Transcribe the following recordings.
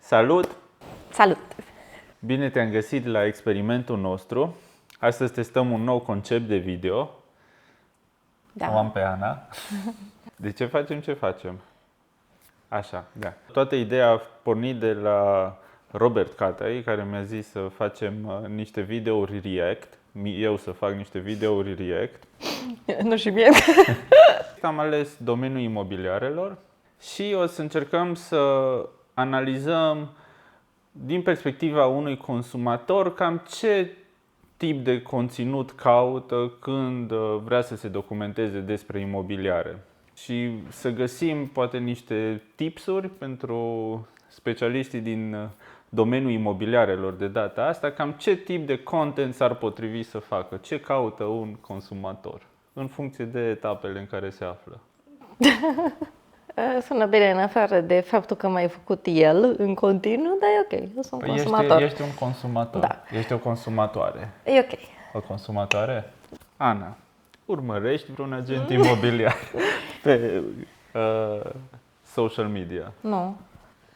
Salut! Salut! Bine te-am găsit la experimentul nostru. Astăzi testăm un nou concept de video. Da. O am pe Ana. De ce facem ce facem? Așa, da. Toată ideea a pornit de la Robert Catai, care mi-a zis să facem niște videouri react. Eu să fac niște videouri react. Nu și mie. Am ales domeniul imobiliarelor și o să încercăm să analizăm din perspectiva unui consumator cam ce tip de conținut caută când vrea să se documenteze despre imobiliare. Și să găsim poate niște tipsuri pentru specialiștii din domeniul imobiliarelor de data asta, cam ce tip de content s-ar potrivi să facă, ce caută un consumator în funcție de etapele în care se află. Sună bine în afară de faptul că m-ai făcut el în continuu, dar e ok, eu sunt consumator. Ești un consumator, Da. Ești o consumatoare. E ok. O consumatoare? Ana, urmărești vreun agent imobiliar pe social media? Nu.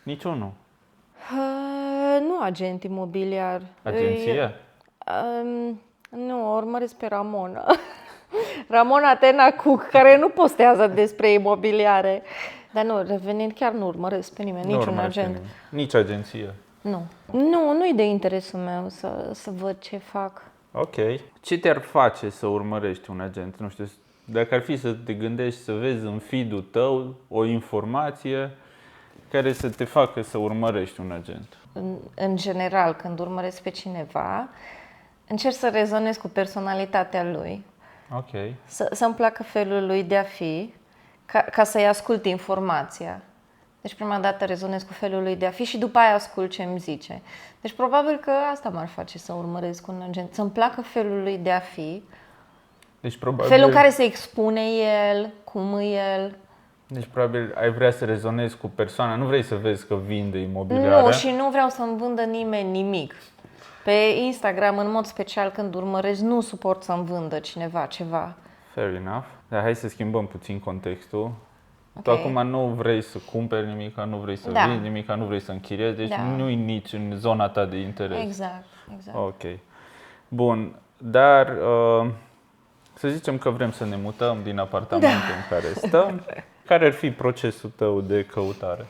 Niciunul. Nu agent imobiliar. Agenție? Nu, urmăresc pe Ramona. Ramona Tenacu, care nu postează despre imobiliare. Dar nu, revenind, chiar nu urmăresc pe nimeni, niciun agent. Nici agenție? Nu. Nu-i de interesul meu să văd ce fac. Ok. Ce te-ar face să urmărești un agent? Nu știu, dacă ar fi să te gândești să vezi în feed-ul tău o informație care să te facă să urmărești un agent. În general, când urmăresc pe cineva, încerc să rezonez cu personalitatea lui. Ok. Să-mi placă felul lui de a fi, ca să-i ascult informația. Deci prima dată rezonez cu felul lui de a fi și după aia ascult ce îmi zice. Deci probabil că asta m-ar face să urmăresc un agent, să-mi placă felul lui de a fi, Deci, probabil, felul în care se expune el, cum e el. Deci probabil ai vrea să rezonezi cu persoana, nu vrei să vezi că vinde imobiliare. Nu, și nu vreau să-mi vândă nimeni nimic. Pe Instagram, în mod special, când urmăresc, nu suport să-mi vândă cineva ceva. Fair enough. Dar hai să schimbăm puțin contextul. Ok. Tu acum nu vrei să cumperi nimic, nu vrei să vinzi nimic, nu vrei să închiriezi, deci nu-i nici în zona ta de interes. Exact. Ok. Bun, dar să zicem că vrem să ne mutăm din apartamentul în care stăm. Care ar fi procesul tău de căutare?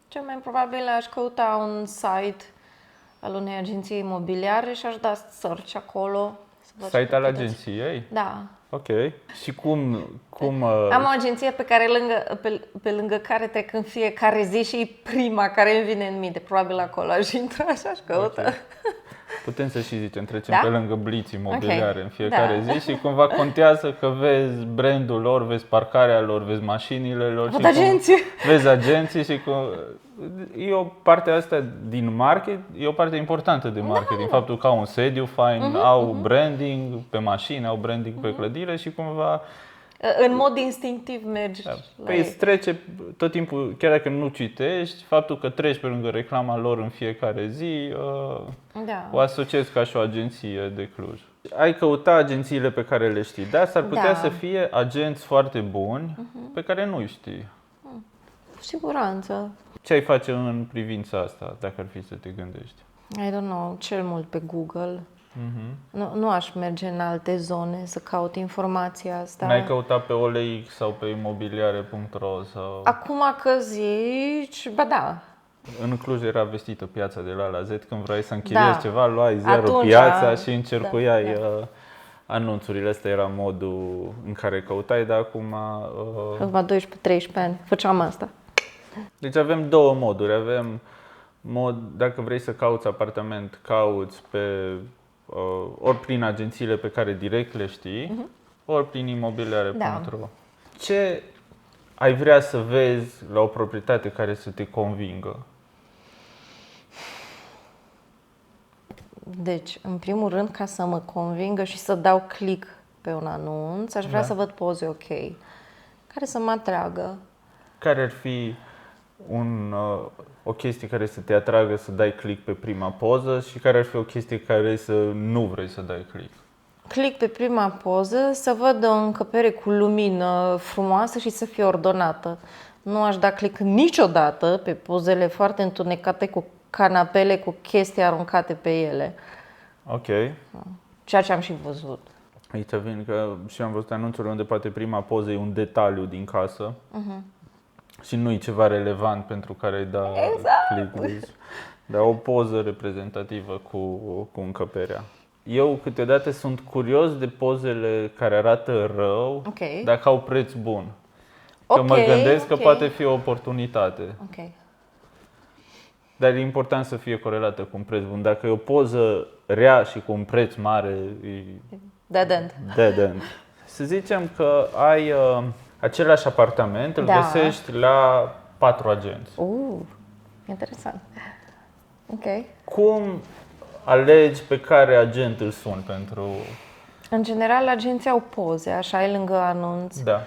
Cel mai probabil aș căuta un site al unei agenții imobiliare și aș da search acolo. Site al agenției? Da. Ok. Și cum Am o agenție pe lângă care trec în fiecare zi și e prima care îmi vine în minte. Probabil acolo aș intra și aș căuta. Okay. Putem să și zicem, trecem pe lângă Blitz imobiliare în fiecare zi și cumva contează că vezi brandul lor, vezi parcarea lor, vezi mașinile lor. Văd agenții. Vezi agenții și e o parte asta din market, e o parte importantă de marketing. Faptul că au un sediu fain, au branding pe mașini, au branding pe clădire și cumva în mod instinctiv mergi. Păi îți trece tot timpul, chiar dacă nu citești, faptul că treci pe lângă reclama lor în fiecare zi, o asociezi ca și o agenție de Cluj. Ai căuta agențiile pe care le știi, dar s-ar putea să fie agenți foarte buni pe care nu știi. Cu siguranță. Ce ai face în privința asta, dacă ar fi să te gândești? I don't know, cel mult pe Google. Nu aș merge în alte zone să caut informația asta. N-ai căutat pe OLX sau pe imobiliare.ro sau... Acum că zici, ba da. În Cluj era vestită Piața de la A la Z, când vrei să închiriezi ceva, luai ziarul Piața și încercuiai anunțurile. Ăsta era modul în care căutai, dar acum... Acum 12-13 ani făceam asta. Deci avem două moduri. Avem mod, dacă vrei să cauți apartament, cauți pe ori prin agențiile pe care direct le știi, ori prin imobiliare.ro. Ce ai vrea să vezi la o proprietate care să te convingă? Deci, în primul rând, ca să mă convingă și să dau click pe un anunț, aș vrea să văd poze ok, care să mă atragă. Care ar fi o chestie care să te atragă să dai click pe prima poză și care ar fi o chestie care să nu vrei să dai click? Click pe prima poză, să văd o încăpere cu lumină frumoasă și să fie ordonată. Nu aș da click niciodată pe pozele foarte întunecate cu canapele cu chestii aruncate pe ele. Ok. Ceea ce am și văzut. Aici vin că și am văzut anunțuri unde poate prima poză e un detaliu din casă și nu e ceva relevant pentru care îi da click. Dar o poză reprezentativă cu încăperea. Eu câteodată sunt curios de pozele care arată rău, dacă au preț bun. Că mă gândesc că poate fi o oportunitate. Dar e important să fie corelată cu un preț bun. Dacă e o poză rea și cu un preț mare, e dead end. Să zicem că ai același apartament, îl găsești la 4 agenți. Interesant. Cum alegi pe care agent îl suni pentru... În general, agenții au poze, așa e lângă anunț. Da.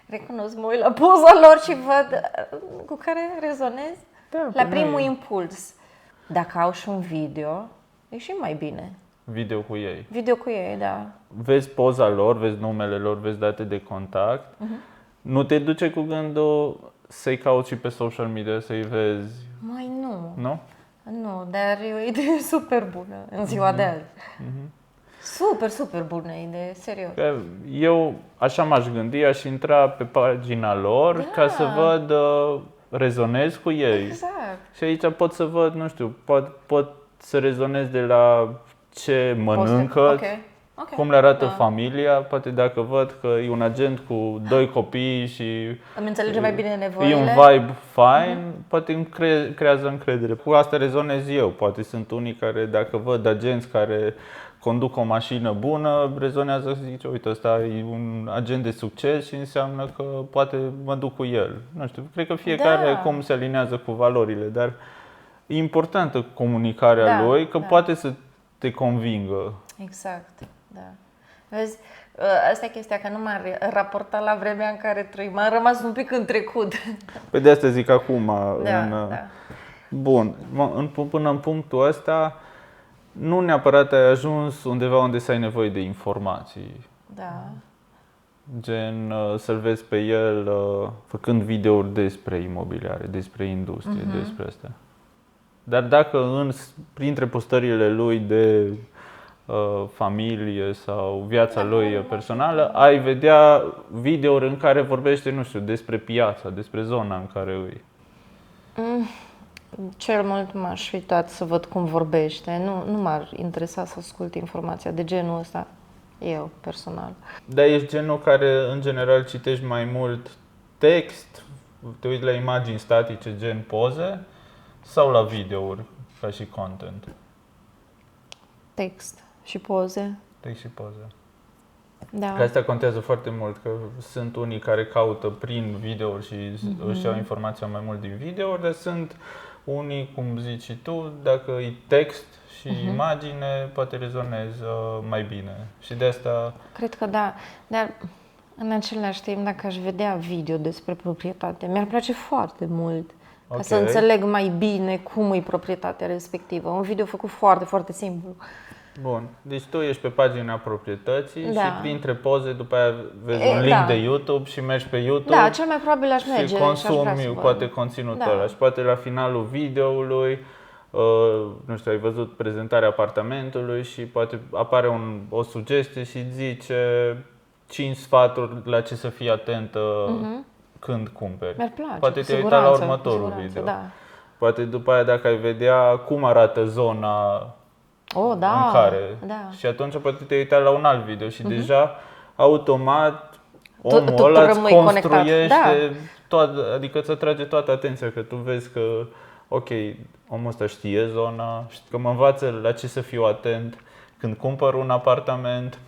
Recunosc, mă uit la poza lor și văd cu care rezonez la primul impuls. Dacă au și un video, e și mai bine. Video cu ei. Video cu ei, da. Vezi poza lor, vezi numele lor, vezi date de contact. Nu te duce cu gândul să-i cauți și pe social media, să-i vezi? Mai nu. Nu? Nu, dar e o idee super bună în ziua de azi. Super bună idee, serios. Eu așa m-aș gândi, aș intra pe pagina lor ca să văd, rezonez cu ei. Exact. Și aici pot să văd, nu știu, pot să rezonez de la ce mănâncă, cum le arată familia, poate dacă văd că e un agent cu 2 copii și îmi înțelege mai bine nevoile. E un vibe fine, poate îmi creează încredere. Cu asta rezonez eu. Poate sunt unii care, dacă văd agenți care conduc o mașină bună, rezonează să zice, uite, ăsta e un agent de succes și înseamnă că poate mă duc cu el. Nu știu, cred că fiecare cum se alinează cu valorile, dar e importantă comunicarea lui, că poate să te convingă. Exact, da. Vezi, asta e chestia, că nu m-am raportat la vremea în care trăim, am rămas un pic în trecut. Pe de asta zic acum. Da. Bun, până în punctul ăsta, nu neapărat ai ajuns undeva unde să ai nevoie de informații. Da. Gen să-l vezi pe el făcând videouri despre imobiliare, despre industrie, despre asta. Dar dacă printre postările lui de familie sau viața lui personală, ai vedea videouri în care vorbește, nu știu, despre piața, despre zona în care îi. Cel mult m-aș uita să văd cum vorbește. Nu m-ar interesa să ascult informația de genul ăsta, eu, personal. Dar ești genul care, în general, citești mai mult text, te uiți la imagini statice, gen poze, sau la videouri, ca și content? Text și poze. Text și poze. Da. Că asta contează foarte mult, că sunt unii care caută prin videouri și își iau informația mai mult din videouri, dar sunt unii, cum zici și tu, dacă e text și imagine, poate rezonezi mai bine. Și de asta... Cred că da, dar în același timp, dacă aș vedea video despre proprietate, mi-ar place foarte mult ca să înțeleg mai bine cum e proprietatea respectivă. Un video făcut foarte, foarte simplu. Bun, deci tu ești pe pagina proprietății și printre poze după aia vezi un link de YouTube și mergi pe YouTube. Da, cel mai probabil aș merge și consumi poate conținutul ăla și poate la finalul videoului, nu știu, ai văzut prezentarea apartamentului și poate apare o sugestie și zice 5 sfaturi la ce să fii atentă când cumperi. Mi-ar place, poate te uita la următorul video. Da. Poate după aia dacă ai vedea cum arată zona în care. Și atunci poate te uita la un alt video și deja automat omul ăla îți construiește adică îți atrage toată atenția, că tu vezi că ok, omul ăsta știe zona, că mă învață la ce să fiu atent când cumpăr un apartament.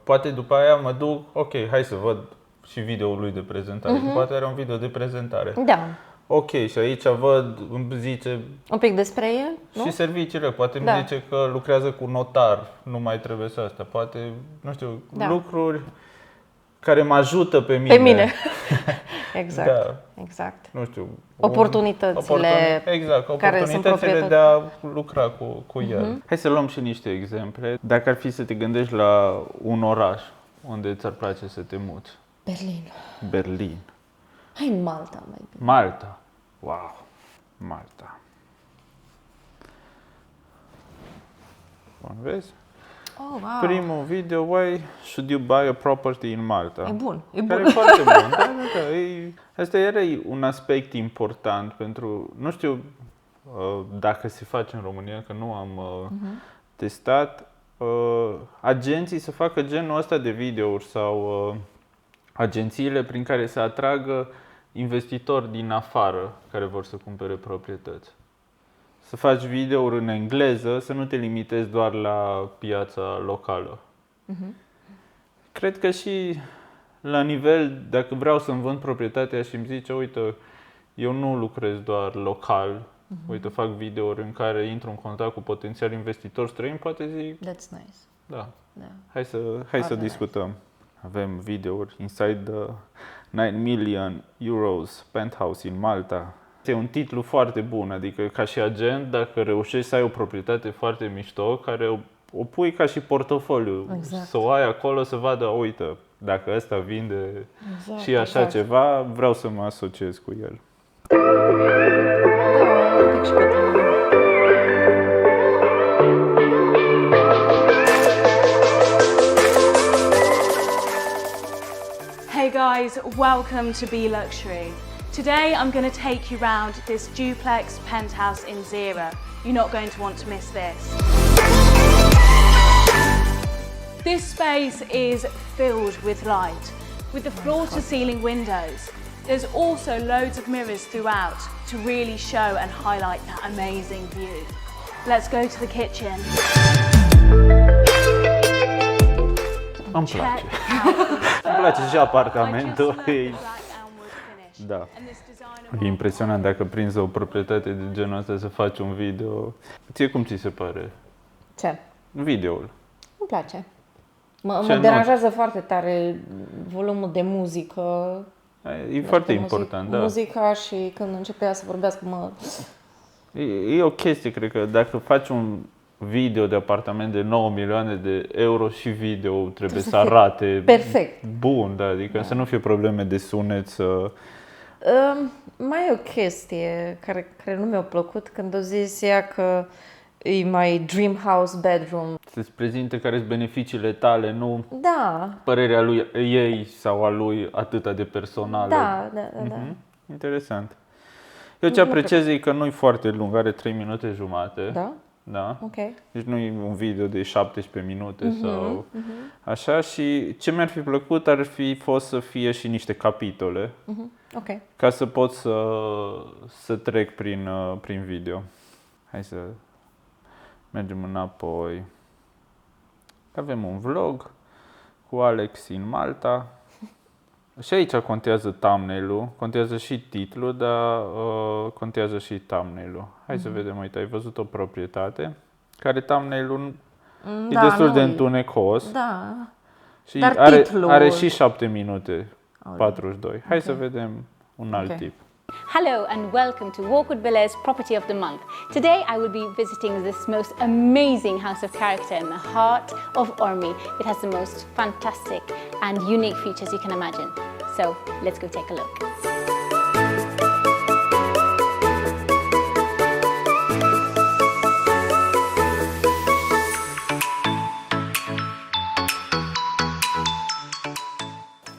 Poate după aia mă duc, ok, hai să văd și videoul lui de prezentare. Poate are un video de prezentare. Da. Ok, și aici văd, îmi zice un pic despre el, nu? Și serviciile, poate îmi zice că lucrează cu notar, nu mai trebuie să asta. Poate, nu știu, lucruri care mă ajută pe mine. Pe mine. Exact. Exact. Nu știu, oportunitățile care sunt de a lucra cu el. Hai să luăm și niște exemple. Dacă ar fi să te gândești la un oraș unde ți-ar place să te muți? Berlin. Berlin. Hai în Malta mai bine. Malta. Wow. Malta. Bun, vezi? Oh, wow. Primul video, why should you buy a property in Malta? E bun, e Care bun. e foarte bun. Asta era un aspect important pentru, nu știu dacă se face în România, că nu am testat, agenții să facă genul ăsta de videouri sau agențiile prin care să atragă investitori din afară care vor să cumpere proprietăți. Să faci videouri în engleză, să nu te limitezi doar la piața locală. Cred că și la nivel, dacă vreau să-mi vând proprietatea și îmi zice, uite, eu nu lucrez doar local, uite, fac videouri în care intru în contact cu potențial investitori străini, poate zic, That's nice. da, Da. hai să discutăm. Avem videouri inside the 9 million euros penthouse in Malta. E un titlu foarte bun, adică ca și agent, dacă reușești să ai o proprietate foarte mișto, care o pui ca și portofoliu, Exact. să o ai acolo, să vadă, uite, dacă ăsta vinde Exact, și așa exact. ceva, vreau să mă asociez cu el. Da, un pic și pentru mine. Hey guys, welcome to Be Luxury. Today I'm going to take you round this duplex penthouse in Zira. You're not going to want to miss this. This space is filled with light, with the floor-to-ceiling windows. There's also loads of mirrors throughout to really show and highlight that amazing view. Let's go to the kitchen. Îmi place. Check out the Îmi place și I apartamentul. just love the black elmwood finish. Da. And this designer E impresionant dacă prinzi o proprietate de genul ăsta să faci un video. Ție cum ți se pare Ce? videoul? Îmi place. Ce Mă nu? deranjează foarte tare volumul de muzică. E foarte important, da. Muzica și când începea să vorbească, E o chestie, cred că dacă faci un video de apartament de 9 milioane de euro și video trebuie să fie arate perfect. bun, da, adică să nu fie probleme de sunet, să... Mai e o chestie care nu mi-a plăcut când o zis ea că e mai dream house bedroom. să-ți prezinte care sunt beneficiile tale, nu Da, părerea lui ei sau a lui atâta de personală. da. Interesant. Eu ce apreciez e că nu e foarte lung, are 3 minute jumate. Da? Da. Ok. Deci nu e un video de 17 minute sau așa, și ce mi-ar fi plăcut ar fi fost să fie și niște capitole Ok. ca să pot să trec prin video. Hai să mergem înapoi. Avem un vlog cu Alex în Malta. Și aici contează thumbnail-ul, contează și titlul, dar contează și thumbnail-ul. Hai să vedem, uite, ai văzut o proprietate care thumbnail-ul e destul de întunecos Da. și Dar are, titlul- are și 7 minute, 42. Hai să vedem un alt Ok. tip. Hello and welcome to Walkwood Villas Property of the Month. Today I will be visiting this most amazing house of character in the heart of Ormy. It has the most fantastic and unique features you can imagine. So let's go take a look.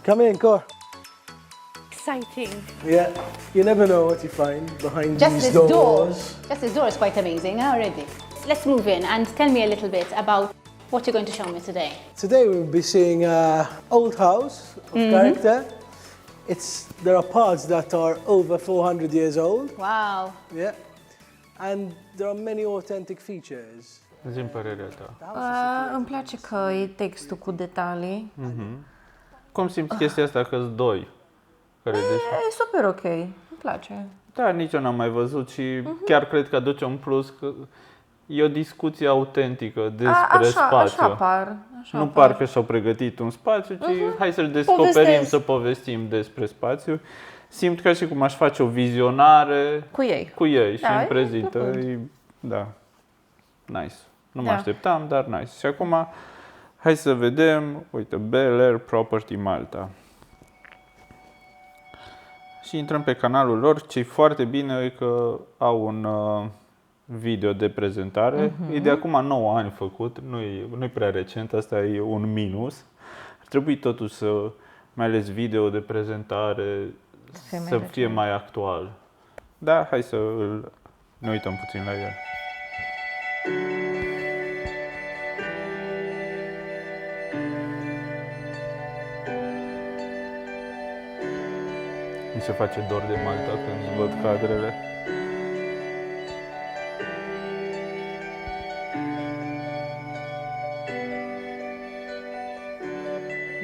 Come in, Cor. Exciting. Yeah, you never know what you find behind Just these this door. doors. Just this door is quite amazing already. Let's move in and tell me a little bit about what you're going to show me today. Today we'll be seeing an old house of character. There are parts that are over 400 years old, Wow. yeah, and there are many authentic features. Zi-mi părerea ta. Îmi place că e textul cu detalii. Cum simți chestia asta că-s doi? Care E super ok. Îmi place. Da, nici eu n-am mai văzut și chiar cred că aduce un plus, că e o discuție autentică despre spațiu. Așa par. Nu parcă și-au pregătit un spațiu, ci hai să-l descoperim, Povestesc. să povestim despre spațiu. Simt ca și cum aș face o vizionare Cu ei. cu ei și Da, îmi e prezintă. plăcut. Da, nice. Nu mă Da. așteptam, dar nice. Și acum Hai să vedem, uite, Bel Air Property Malta. Și intrăm pe canalul lor. Ce-i foarte bine e că au un video de prezentare. E de acum 9 ani făcut, nu e prea recent, asta e un minus. Ar trebui totuși să, mai ales video de prezentare, să fie mai actual. Da, hai să ne uităm puțin la el. Mi se face dor de Malta când văd cadrele.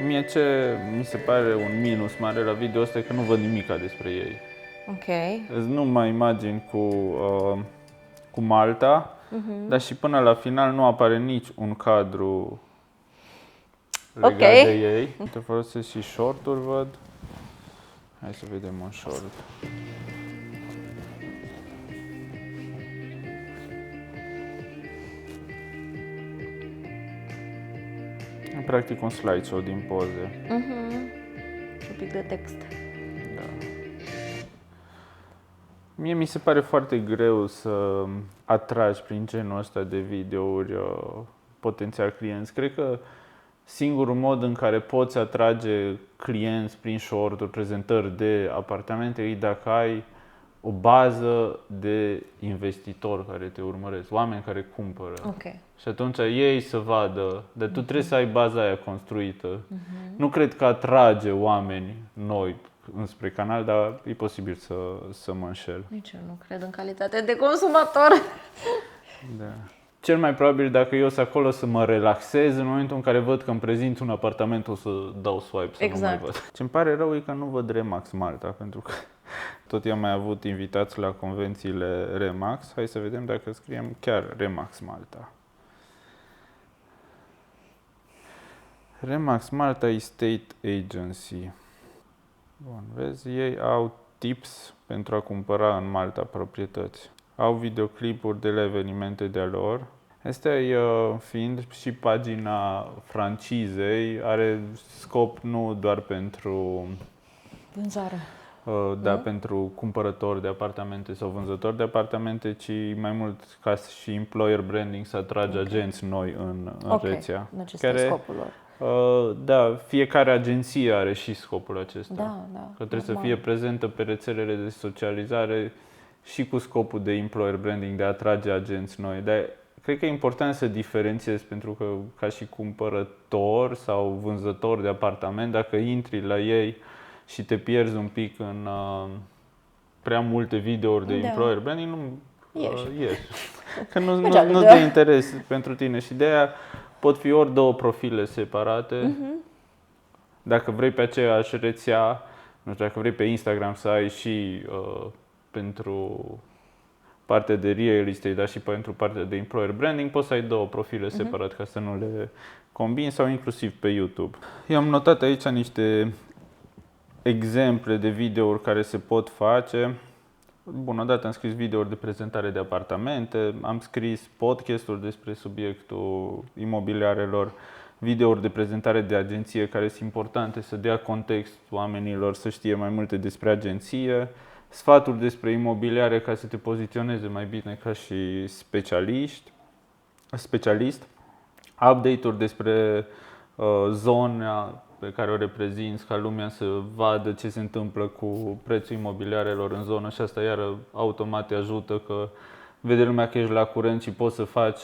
Mie ce mi se pare un minus mare la video ăsta e că nu văd nimica despre ei. Ok. Îți numai imagini cu Malta, dar și până la final nu apare nici un cadru legat de ei. Te folosesc și short-uri, văd. Hai să vedem un short. E practic un slideshow din poze. Un pic de text. Da. Mie mi se pare foarte greu să atragi prin genul ăsta de videouri potențial clienți. Cred că singurul mod în care poți atrage clienți prin short-uri, prezentări de apartamente, e dacă ai o bază de investitori care te urmăresc, oameni care cumpără. Ok. Și atunci ei să vadă, dar tu trebuie să ai baza aia construită. Nu cred că atrage oameni noi înspre canal, dar e posibil să mă înșel. Nici eu nu cred în calitate de consumator. Da. Cel mai probabil, dacă eu sunt acolo să mă relaxez, în momentul în care văd că îmi prezint un apartament, o să dau swipe să nu mai văd. Ce-mi pare rău e că nu văd Remax Malta, pentru că tot i-am mai avut invitați la convențiile Remax. Hai să vedem dacă scriem chiar Remax Malta. Remax Malta Estate Agency. Bun, vezi, ei au tips pentru a cumpăra în Malta proprietăți. Au videoclipuri de la evenimente de-a lor. Asta e, fiind și pagina francizei, are scop nu doar pentru Vânzare. pentru cumpărători de apartamente sau vânzători de apartamente, ci mai mult ca și employer branding, să atrage agenți noi în rețea. Deci este scopul lor. Da, fiecare agenție are și scopul acesta. Da. Că trebuie să fie prezentă pe rețelele de socializare și cu scopul de employer branding, de a atrage agenți noi. Dar cred că e important să diferențiezi, pentru că ca și cumpărător sau vânzător de apartament, dacă intri la ei și te pierzi un pic în prea multe videouri de employer branding, nu ieși. Că nu de interes pentru tine și de aia pot fi ori două profile separate. Dacă vrei pe aceeași rețea, nu știu, dacă vrei pe Instagram să ai și pentru partea de real estate, dar și pentru partea de employer branding, poți să ai două profile separate ca să nu le combini, sau inclusiv pe YouTube. Eu am notat aici niște exemple de videouri care se pot face. Bun, odată am scris videouri de prezentare de apartamente, am scris podcasturi despre subiectul imobiliarelor, videouri de prezentare de agenție care sunt importante să dea context oamenilor, să știe mai multe despre agenție, sfaturi despre imobiliare ca să te poziționeze mai bine ca și specialist, update-uri despre zona pe care o reprezinți, ca lumea să vadă ce se întâmplă cu prețul imobiliarelor în zonă, și asta iară automat te ajută, că vede lumea că ești la curent și poți să faci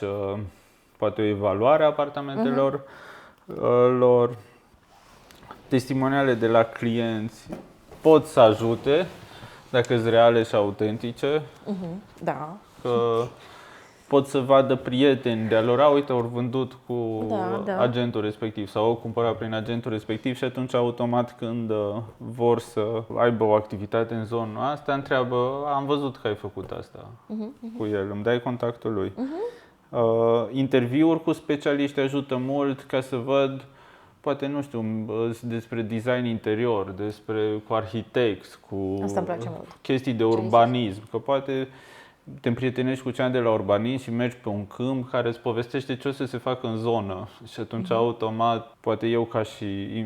poate o evaluare a apartamentelor lor. Testimoniale de la clienți pot să ajute dacă sunt reale și autentice. Da. Că pot să vadă prieteni de-a lor, uite, au vândut cu agentul respectiv sau au cumpărat prin agentul respectiv, și atunci automat când vor să aibă o activitate în zona asta, întreabă, am văzut că ai făcut asta cu el, îmi dai contactul lui. Interviuri cu specialiști ajută mult ca să văd, poate, nu știu, despre design interior, cu arhitecți, cu Asta îmi place mult. chestii de urbanism, că poate te împrietenești cu cineva de la urbanism și mergi pe un câmp care îți povestește ce o să se facă în zonă. Și atunci, automat, poate eu ca și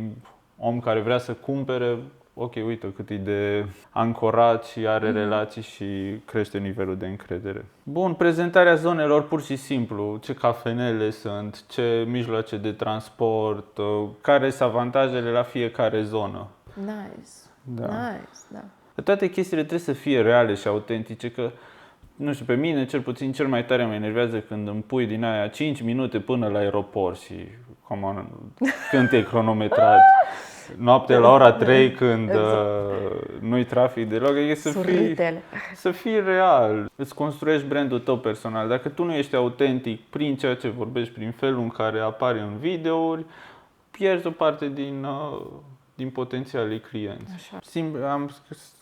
om care vrea să cumpere, ok, uite cât e de ancorat și are relații și crește nivelul de încredere. Bun, prezentarea zonelor pur și simplu, ce cafenele sunt, ce mijloace de transport, care sunt avantajele la fiecare zonă. Nice. Da. Nice, da. Toate chestiile trebuie să fie reale și autentice, că, nu știu, pe mine cel puțin cel mai tare mă enervează când îmi pui din aia 5 minute până la aeroport și când te-ai cronometrat. Noaptea la ora 3 când nu-i trafic deloc, e să fii real. Îți construiești brandul tău personal. Dacă tu nu ești autentic prin ceea ce vorbești, prin felul în care apari în videouri, pierzi o parte din potențialii clienți. Am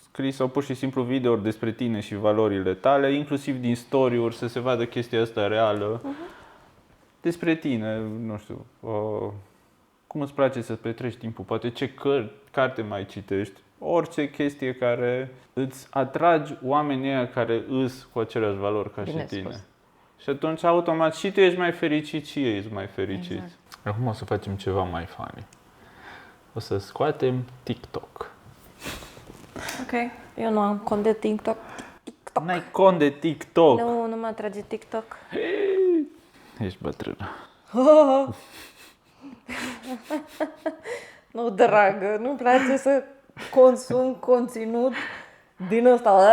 scris sau pur și simplu videouri despre tine și valorile tale, inclusiv din story-uri, să se vadă chestia asta reală. Despre tine, nu știu, cum îți place să petreci timpul, poate ce carte mai citești, orice chestie care îți atragi oamenii ăia care îs cu aceleași valori ca și tine. Și atunci, automat, și tu ești mai fericit și ei sunt mai fericiți. Exact. Acum o să facem ceva mai funny. O să scoatem TikTok. Ok. Eu nu am cont de TikTok. N-ai cont de TikTok? Nu mă atrage TikTok. Ești bătrână. Nu, dragă, nu-mi place să consum conținut din ăsta.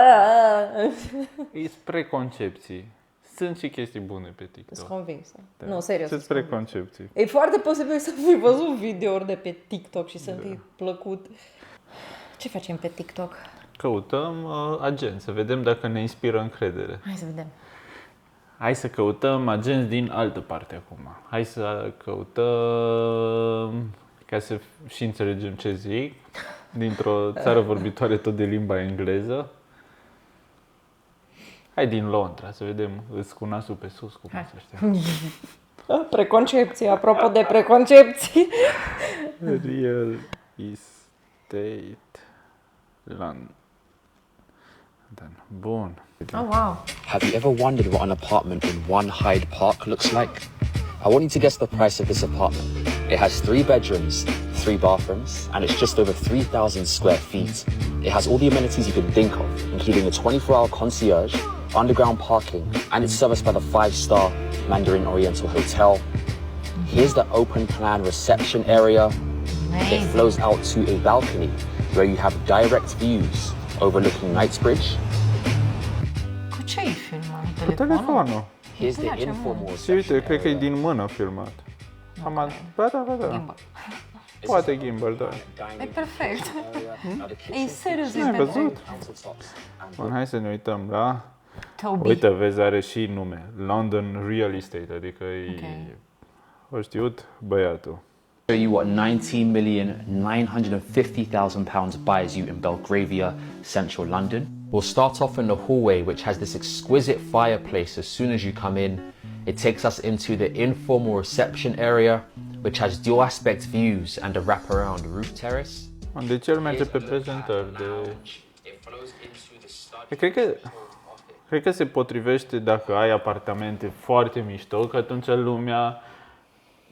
E spre concepții. Sunt și chestii bune pe TikTok. Sunt convinsă. Da. Nu, serios. Sunt spre concepții. E foarte posibil să fi văzut videouri de pe TikTok și să-mi fi plăcut. Ce facem pe TikTok? Căutăm agenți, să vedem dacă ne inspiră încredere. Hai să vedem. Hai să căutăm agenți din altă parte acum. Hai să căutăm, ca să și înțelegem ce zic, dintr-o țară vorbitoare tot de limba engleză. Hai din Londra, să vedem, îți cu nasul pe sus, cum să știu. Preconcepții, apropo de preconcepții. Real estate London. Bun. Oh, wow. Have you ever wondered what an apartment in One Hyde Park looks like? I want you to guess the price of this apartment. It has 3 bedrooms, 3 bathrooms, and it's just over 3,000 square feet. It has all the amenities you can think of, including a 24-hour concierge, underground parking, and it's serviced by the 5-star Mandarin Oriental Hotel. Here's the open plan reception area. It flows out to a balcony where you have direct views overlooking Knightsbridge. Cu ce ai filmat? Cu telefonul. Here's the informal Și uite, reception cred că e area. din mână filmat. Da. Poate gimbal, da. E perfect. Now the E kitchen serios, e Ai perfect. văzut? countertops and Bun, hai să ne uităm la... Toby. Uite, vezi, are și nume. London Real Estate, adică e... Ok. O știut băiatul. Show you what 19,950,000 pounds buys you in Belgravia, central London. We'll start off in the hallway, which has this exquisite fireplace as soon as you come in. It takes us into the informal reception area, which has dual aspect views and a wraparound roof terrace. Deci el merge pe prezentări de... it flows into the study. Cred că se potrivește dacă ai apartamente foarte mișto, că atunci lumea...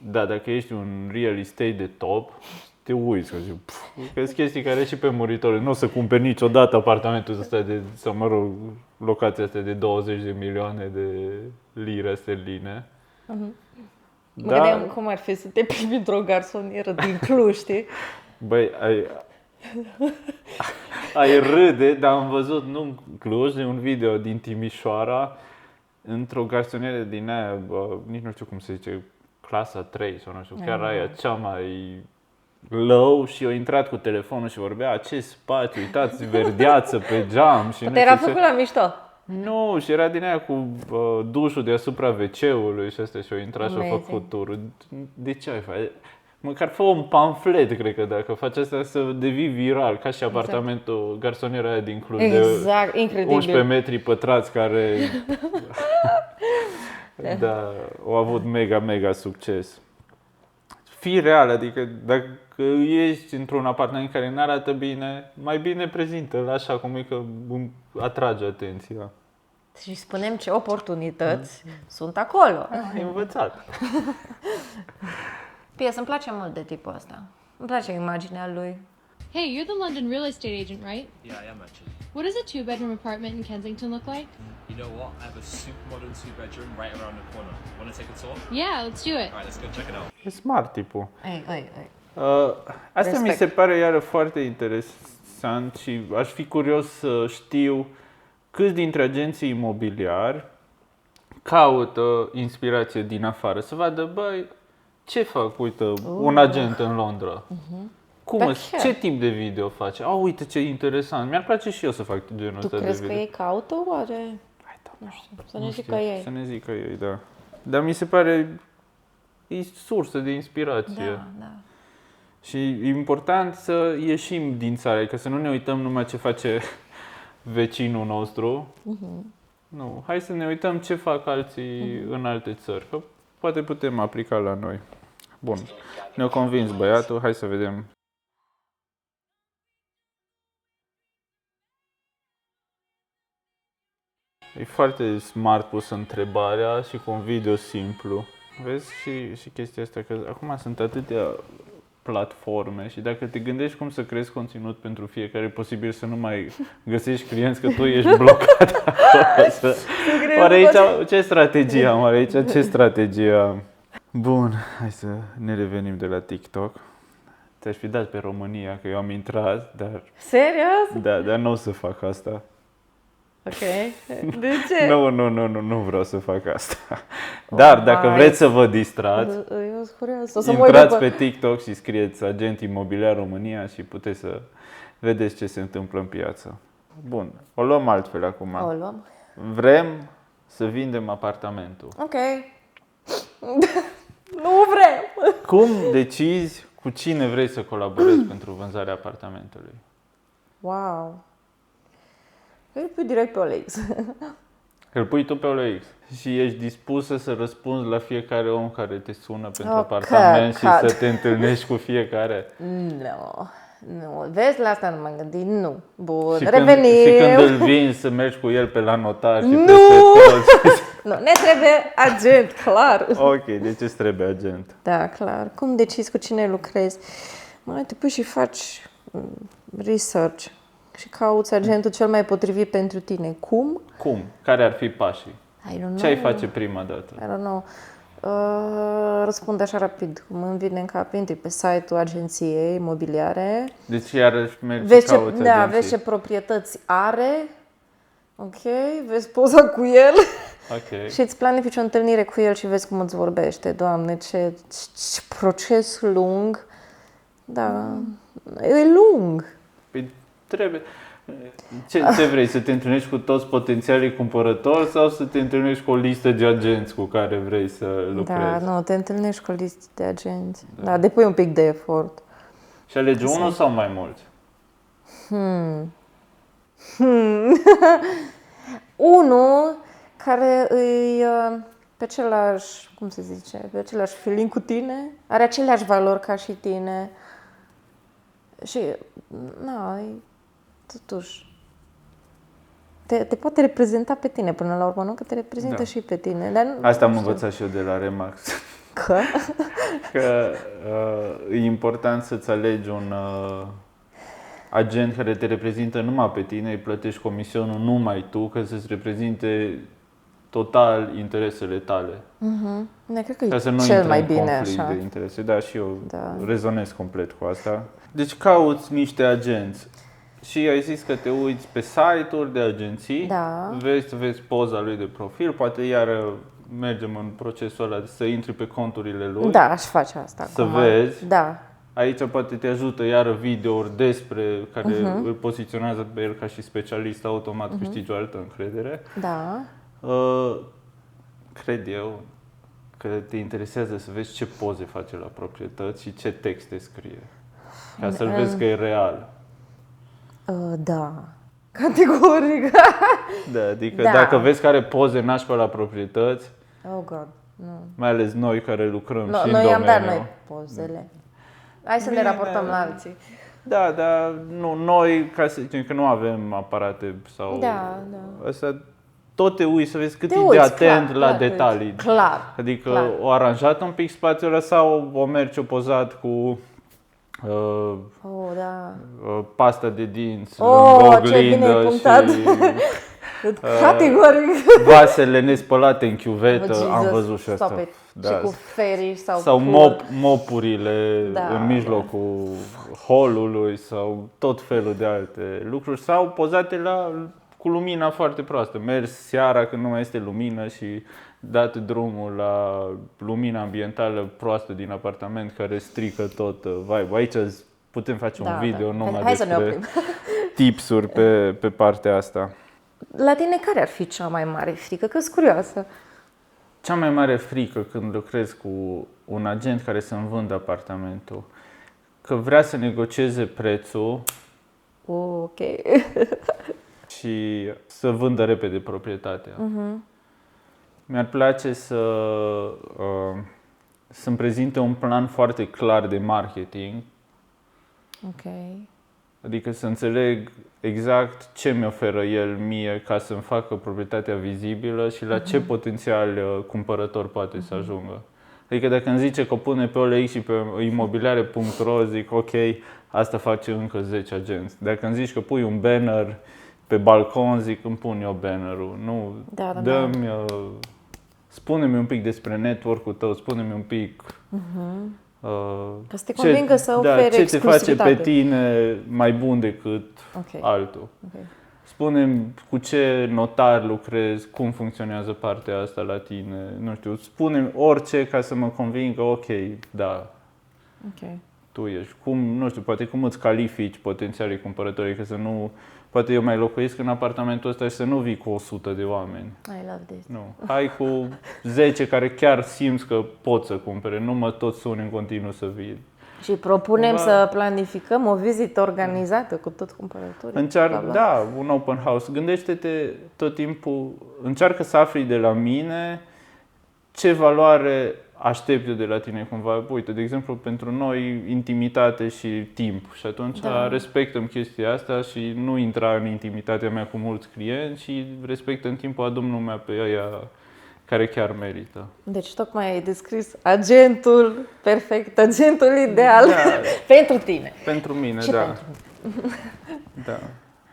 Da, dacă ești un real estate de top, te uiți, că sunt chestii care și pe muritori. Nu o să cumperi niciodată apartamentul ăsta sau mă rog, locația asta de 20 de milioane de lire sterline. Mă gândeam cum ar fi să te primi într-o garsonieră din Cluj, știi? Băi, ai râde, dar am văzut, nu în Cluj, un video din Timișoara, într-o garsonieră din aia, nici nu știu cum se zice, clasa 3 sau nu știu, chiar aia cea mai low, și eu intrat cu telefonul și vorbea, ce spațiu, uitați, verdeață pe geam. Și Poate era făcut la mișto. Nu, și era din aia cu dușul deasupra WC-ului și astea, și eu intrat și au Amazing. făcut turul. De ce ai face? Măcar fă un pamflet, cred că dacă faci asta să devii viral, ca și apartamentul, garsoniera aia din Cluj, Exact, de incredibil. 11 metri pătrați, care da, au avut mega succes. Fii real, adică dacă ești într-un apartament care nu arată bine, mai bine prezintă-l așa cum e, că atrage atenția. Și spunem ce oportunități sunt acolo. Ai învățat. Pia, îmi place mult de tipul ăsta. Îmi place imaginea lui. Hey, you're the London real estate agent, right? Yeah, I am actually. What does a two-bedroom apartment in Kensington look like? You know what? I have a super modern two-bedroom right around the corner. Want to take a tour? Yeah, let's do it. Alright, let's go check it out. E smart tipul. Ei. Asta mi Respect. se pare iară foarte interesant și aș fi curios să știu câți dintre agenții imobiliari caută inspirație din afară, să vadă, băi, ce fac, uite, un agent în Londra. Cum, Da, ce chiar. tip de video face? Uite ce interesant, mi-ar place și eu să fac genul Tu ăsta de crezi că video. ei caută oare? Hai, da, Nu știu, să ne nu zică știu, ei. Să ne zică ei, da. Dar mi se pare, e sursă de inspirație. Da. Și e important să ieșim din țară, adică să nu ne uităm numai ce face vecinul nostru. Nu, hai să ne uităm ce fac alții în alte țări, că poate putem aplica la noi. Bun, ne-a convins băiatul, hai să vedem. E foarte smart pusă întrebarea și cu un video simplu. Vezi și chestia asta, că acum sunt atâtea platforme și dacă te gândești cum să creezi conținut pentru fiecare, e posibil să nu mai găsești clienți, că tu ești blocat acolo. Oare aici, ce strategie am? Oare aici ce strategie am? Bun, hai să ne revenim de la TikTok. Ți-aș fi dat pe România, că eu am intrat, dar, Serios? dar nu o să fac asta. Ok. De ce? Nu vreau să fac asta. Dar dacă hai. vreți să vă distrați, Eu sunt curios. O să mă uit intrați după. pe TikTok și scrieți agent imobiliar România și puteți să vedeți ce se întâmplă în piață. Bun, o luăm altfel acum. O luăm. Vrem să vindem apartamentul. Ok. Nu vrem. Cum decizi cu cine vrei să colaborezi pentru vânzarea apartamentului? Wow. Îl pui direct pe OLX. Îl pui tu pe OLX și ești dispusă să răspunzi la fiecare om care te sună pentru Oh, apartament și căcat. să te întâlnești cu fiecare. Nu. Vezi, la asta nu m-am gândit. Nu. Bun, Și revenim. când îl vinzi să mergi cu el pe la notar și Nu! peste tot. Nu, ne trebuie agent, clar. Ok, deci îți trebuie agent. Da, clar. Cum decizi cu cine lucrezi? Mai te pui și faci research și cauți agentul cel mai potrivit pentru tine. Cum? Cum? Care ar fi pașii? I don't know. Ce ai face prima dată? I don't know. Răspund așa rapid, cum îmi vine în cap, intri pe site-ul agenției imobiliare, Deci iarăși mergi vezi și cauți ce, agenții. vezi ce proprietăți are, ok, vezi poza cu el Ok. și îți planifici o întâlnire cu el și vezi cum îți vorbește. Doamne, ce proces lung, da, e lung. Păi trebuie... Ce vrei? Să te întâlnești cu toți potențialii cumpărători sau să te întâlnești cu o listă de agenți cu care vrei să lucrezi? Da, nu, te întâlnești cu o listă de agenți. Da, depui un pic de efort. Și alegi unul sau mai mulți? Unul care îi pe același, cum se zice, pe același feeling cu tine, are aceleași valori ca și tine și, na, e, totuși, te poate reprezenta pe tine până la urmă, nu? Că te reprezintă Da. și pe tine. Dar Asta am învățat și eu de la Remax. Că? Că e important să-ți alegi un agent care te reprezintă numai pe tine, îi plătești comisionul numai tu, că să-ți reprezinte total interesele tale. Da, cred că Ca să e nu cel intre mai în bine conflict așa. de interese. Da, și eu Da. rezonez complet cu asta. Deci cauți niște agenți și ai zis că te uiți pe site-uri de agenții, Da. vezi poza lui de profil, poate iar mergem în procesul ăla să intri pe conturile lui. Da, aș face asta Să acum. vezi. Da. Aici poate te ajută iară videouri despre care îl poziționează pe el ca și specialist, automat câștigi o altă încredere. Da. Cred eu că te interesează să vezi ce poze face la proprietăți și ce texte scrie. Ca să-l vezi că e real. Da. Categoric. Da, adică Da. dacă vezi că are poze nașpa la proprietăți, Oh, God. Nu. mai ales noi care lucrăm No, și în noi domeniu. am dat noi pozele. Hai să ne raportăm la alții. Da, dar nu, noi, ca să zicem că nu avem aparate sau... Da, da. Asta tot te uiți să vezi cât Te e de uiți, atent clar, la clar, detalii. clar, Adică clar. o aranjat un pic spațiul ăla sau o mergi o pozat cu Oh, da. pasta de dinți Oh, lângă ce bine ai oglindă punctat. și Categoric. vasele nespălate în chiuvetă. Oh, Am Jesus, văzut și asta. stop it. Da. Și cu ferii sau Mopurile Da, în mijlocul holului sau tot felul de alte lucruri sau pozate cu lumina foarte proastă. Mergi seara când nu mai este lumină și dat drumul la lumina ambientală proastă din apartament care strică tot vibe. Aici putem face un video numai Hai să ne despre oprim. tipsuri pe partea asta. La tine care ar fi cea mai mare frică? Că-s curioasă. Cea mai mare frică când lucrez cu un agent care să-mi vândă apartamentul, că vrea să negocieze prețul Ok. și să vândă repede proprietatea. Mi-ar place să-mi prezinte un plan foarte clar de marketing, Ok. adică să înțeleg exact ce mi oferă el mie ca să-mi facă proprietatea vizibilă și la ce potențial cumpărător poate să ajungă. Adică dacă îmi zice că o pune pe OLX și pe imobiliare.ro, zic ok, asta face încă 10 agenți. Dacă îmi zici că pui un banner pe balcon, zic îmi pun eu bannerul. Nu, dă-mi, spune-mi un pic despre network-ul tău, spune-mi un pic Ca să te convingă să oferi ce te face exclusivitate. pe tine mai bun decât altul. Ok. Spune-mi cu ce notar lucrezi, cum funcționează partea asta la tine, nu știu, spune-mi orice ca să mă convingă, ok, da, Ok. tu ești. Cum, nu știu, poate cum îți califici potențialii cumpărători, că să nu, poate eu mai locuiesc în apartamentul ăsta și să nu vii cu 100 de oameni. I love this. Nu, hai cu 10 care chiar simți că pot să cumpere, nu mă tot suni în continuu să vii. Și propunem să planificăm o vizită organizată cu toți cumpărătorii. Da, un open house. Gândește-te tot timpul, încearcă să afli de la mine ce valoare aștept eu de la tine cumva. Uite, de exemplu, pentru noi, intimitate și timp. Și atunci respectăm chestia asta și nu intra în intimitatea mea cu mulți clienți și respectăm timpul, adun lumea pe ăia care chiar merită. Deci tocmai ai descris agentul perfect, agentul ideal pentru tine. Pentru mine, Și da. pentru mine. Da.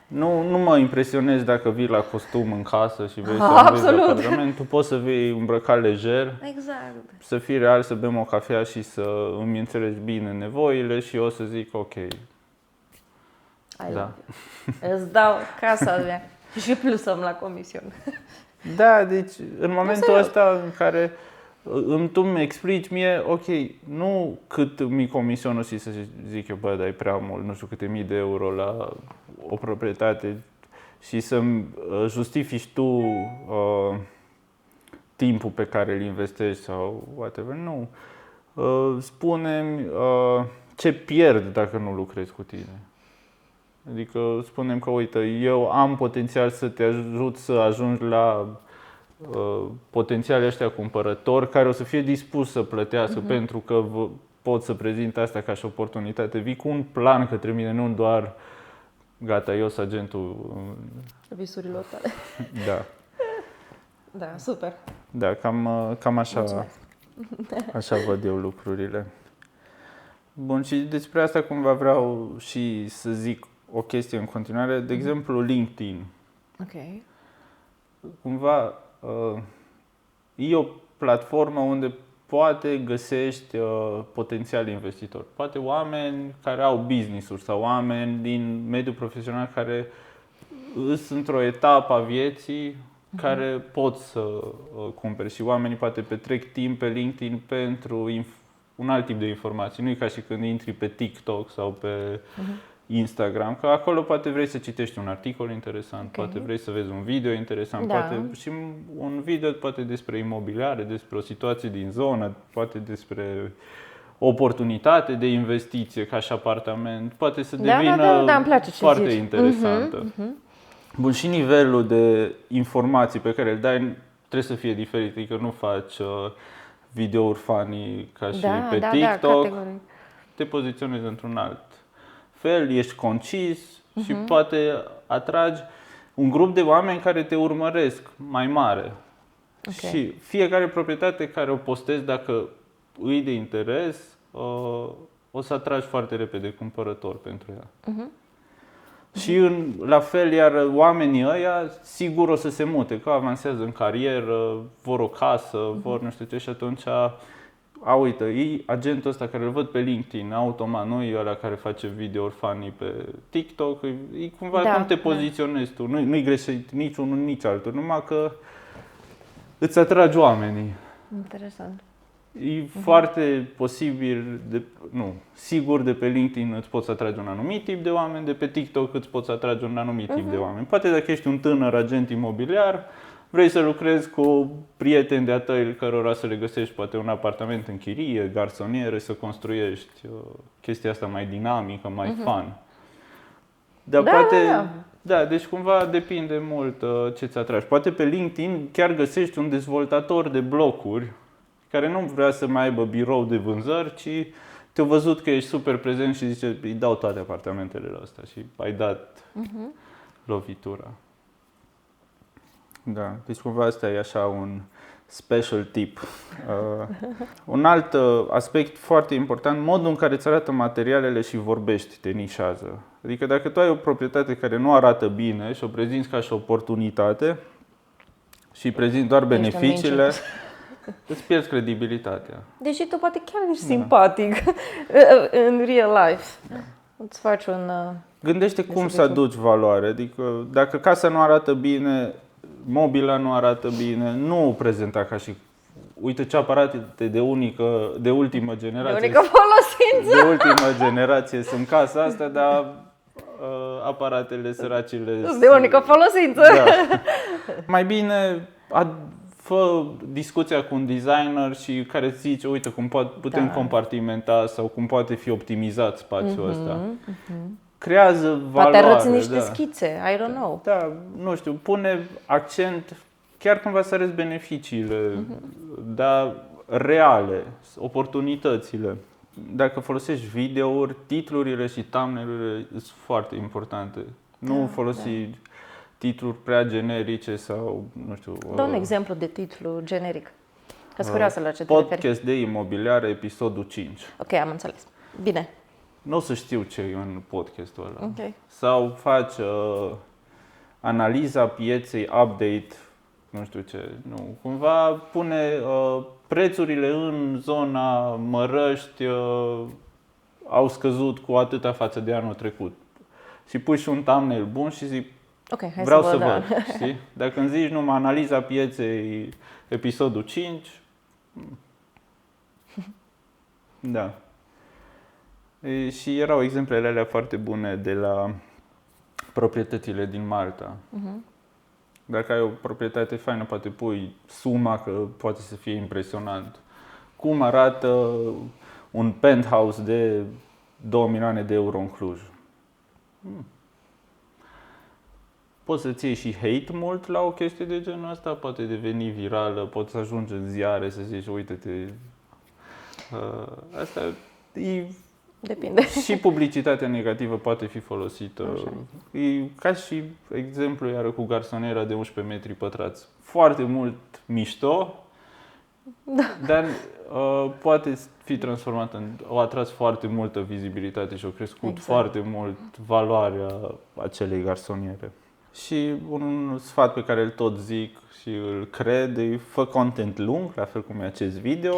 Nu mă impresionez dacă vii la costum în casă și vrei să vezi apartament. Tu poți să vii îmbrăcat lejer, Exact. să fii real, să bem o cafea și să îmi înțelegi bine nevoile și eu o să zic ok. Da. Îți dau casa mea și plusăm la comision. Da, deci în momentul ăsta în care tu îmi explici mie, ok, nu cât mi comisionul și să zic eu, bă, dai prea mult, nu știu câte mii de euro la o proprietate și să-mi justifici tu timpul pe care îl investești sau whatever, nu. Spune-mi ce pierd dacă nu lucrez cu tine. Adică spunem că, uite, eu am potențial să te ajut să ajungi la potențialii ăștia cumpărători care o să fie dispus să plătească pentru că pot să prezint asta ca și oportunitate. Vii cu un plan către mine, nu doar gata, eu sunt agentul Visurilor tale. Da. Da, super. Da, cam așa văd eu lucrurile. Bun, și despre asta cumva vreau și să zic o chestie în continuare. De exemplu, LinkedIn. Ok. Cumva e o platformă unde poate găsești potențiali investitori. Poate oameni care au business-uri sau oameni din mediul profesional care sunt într-o etapă a vieții care pot să cumpere și oamenii poate petrec timp pe LinkedIn pentru un alt tip de informații. Nu e ca și când intri pe TikTok sau pe Instagram, că acolo poate vrei să citești un articol interesant, poate vrei să vezi un video interesant, poate și un video poate despre imobiliare, despre o situație din zonă, poate despre oportunitate de investiție ca și apartament, poate să devină îmi place ce foarte zici. interesantă. Bun, și nivelul de informații pe care îl dai trebuie să fie diferit, adică nu faci videouri funny ca și pe TikTok, te poziționezi într-un alt fel, ești concis și poate atragi. un grup de oameni care te urmăresc mai mare. Ok. Și fiecare proprietate care o postezi, dacă îi de interes, o să atragi foarte repede cumpărători pentru ea. Și la fel, iar oamenii ăia sigur o să se mute, că avansează în carieră, vor o casă, vor nu știu ce și atunci uite, e agentul ăsta care îl văd pe LinkedIn, automat, nu e ăla care face video-uri funny pe TikTok, e cumva cum te poziționezi tu, nu-i greșit nici unul, nici altul, numai că îți atragi oamenii. Interesant. E foarte posibil, sigur de pe LinkedIn îți poți atrage un anumit tip de oameni, de pe TikTok îți poți atrage un anumit tip de oameni. Poate dacă ești un tânăr agent imobiliar, vrei să lucrezi cu prieteni de-a tăi cărora să le găsești poate un apartament în chirie, garsoniere, să construiești chestia asta mai dinamică, mai fun. Dar Da, deci cumva depinde mult ce ți atragi. Poate pe LinkedIn chiar găsești un dezvoltator de blocuri care nu vrea să mai aibă birou de vânzări, ci te-a văzut că ești super prezent și zice, îi dau toate apartamentele la ăsta și ai dat lovitura. Da, deci cumva asta e așa un special tip. Un alt aspect foarte important, modul în care îți arată materialele și vorbești te nișează. Adică dacă tu ai o proprietate care nu arată bine și o prezinți ca și oportunitate și prezinți doar beneficiile, îți pierzi credibilitatea. Deși tu poate chiar ești simpatic în real life. Îți faci un... Gândește cum să aduci valoare. Adică dacă casa nu arată bine, mobila nu arată bine, nu o prezenta ca și uite ce aparate de ultimă generație. De unică folosință. De ultimă generație sunt casa asta, dar aparatele săracile de unică folosință. Da. Mai bine fă discuția cu un designer și care îți zice, uite cum putem compartimenta sau cum poate fi optimizat spațiul ăsta. Creează valoare. Poate arăți niște schițe, I don't know. Da, nu știu, pune accent chiar cumva să arăți beneficiile, dar reale, oportunitățile. Dacă folosești videouri, titlurile și thumbnail-urile sunt foarte importante. Nu folosi titluri prea generice sau, nu știu... Dă un exemplu de titlu generic. Că-s curioasă la ce te referi. Podcast de imobiliare, episodul 5. Ok, am înțeles. Bine. Nu o să știu ce e în podcastul ăla. Ok. Sau faci analiza pieței, update, nu știu ce. Nu, cumva pune prețurile în zona Mărăști au scăzut cu atâta față de anul trecut. Și pui și un thumbnail bun și zic, okay, vreau să văd. Știi? Dacă îmi zici numai analiza pieței, episodul 5, da. Și erau exemplele alea foarte bune de la proprietățile din Malta. Dacă ai o proprietate faină, poate pui suma, că poate să fie impresionant. Cum arată un penthouse de 2 milioane de euro în Cluj? Poți să-ți iei și hate mult la o chestie de genul ăsta, poate deveni virală, poți să ajungi în ziare să zici, uite-te, asta e... Depinde. Și publicitatea negativă poate fi folosită. E ca și exemplu iară cu garsoniera de 11 metri pătrați. Foarte mult mișto, dar poate fi transformată o atras foarte multă vizibilitate și a crescut foarte mult valoarea acelei garsoniere. Și un sfat pe care îl tot zic și îl cred e fă content lung, la fel cum e acest video.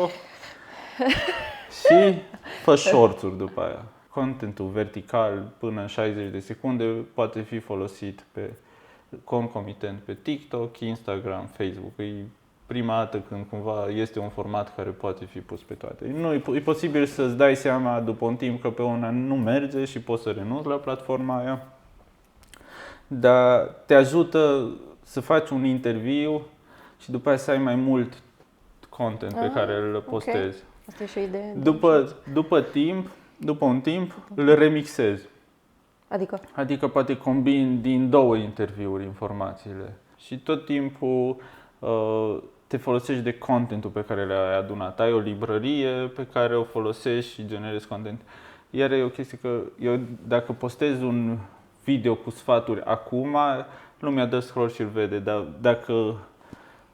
Și fă shorts-uri după aia. Contentul vertical până în 60 de secunde poate fi folosit concomitent pe TikTok, Instagram, Facebook. E prima dată când cumva este un format care poate fi pus pe toate. Nu, e posibil să-ți dai seama după un timp că pe una nu merge și poți să renunți la platforma aia. Dar te ajută să faci un interviu și după aia să ai mai mult content pe care îl postezi. Asta e și o idee. După un timp, îl remixezi. Adică poate combini din 2 interviuri informațiile. Și tot timpul te folosești de contentul pe care l-ai adunat. Ai o librărie pe care o folosești și generezi content. Iar e o chestie că eu dacă postez un video cu sfaturi acum, lumea dă scroll și îl vede, dar dacă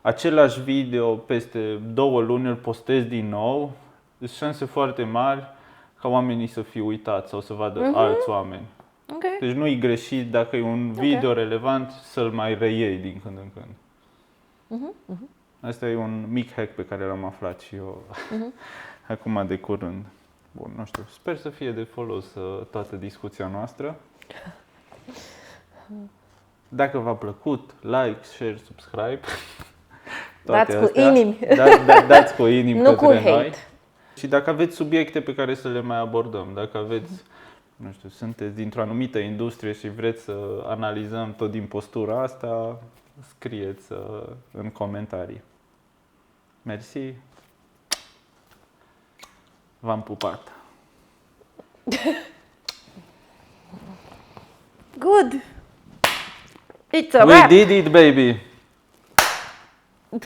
același video peste 2 luni îl postezi din nou, sunt șanse foarte mari ca oamenii să fie uitați sau să vadă alți oameni. Ok. Deci nu e greșit dacă e un video relevant să-l mai reiei din când în când. Asta e un mic hack pe care l-am aflat și eu acum de curând. Bun, nu știu, sper să fie de folos toată discuția noastră. Dacă v-a plăcut, like, share, subscribe. Dați cu inimi. Dați cu inimi Nu cu către noi. hate. Și dacă aveți subiecte pe care să le mai abordăm, dacă aveți, nu știu, sunteți dintr-o anumită industrie și vreți să analizăm tot din postura asta, scrieți în comentarii. Mersi. V-am pupat. Good. It's a We wrap. did it, baby.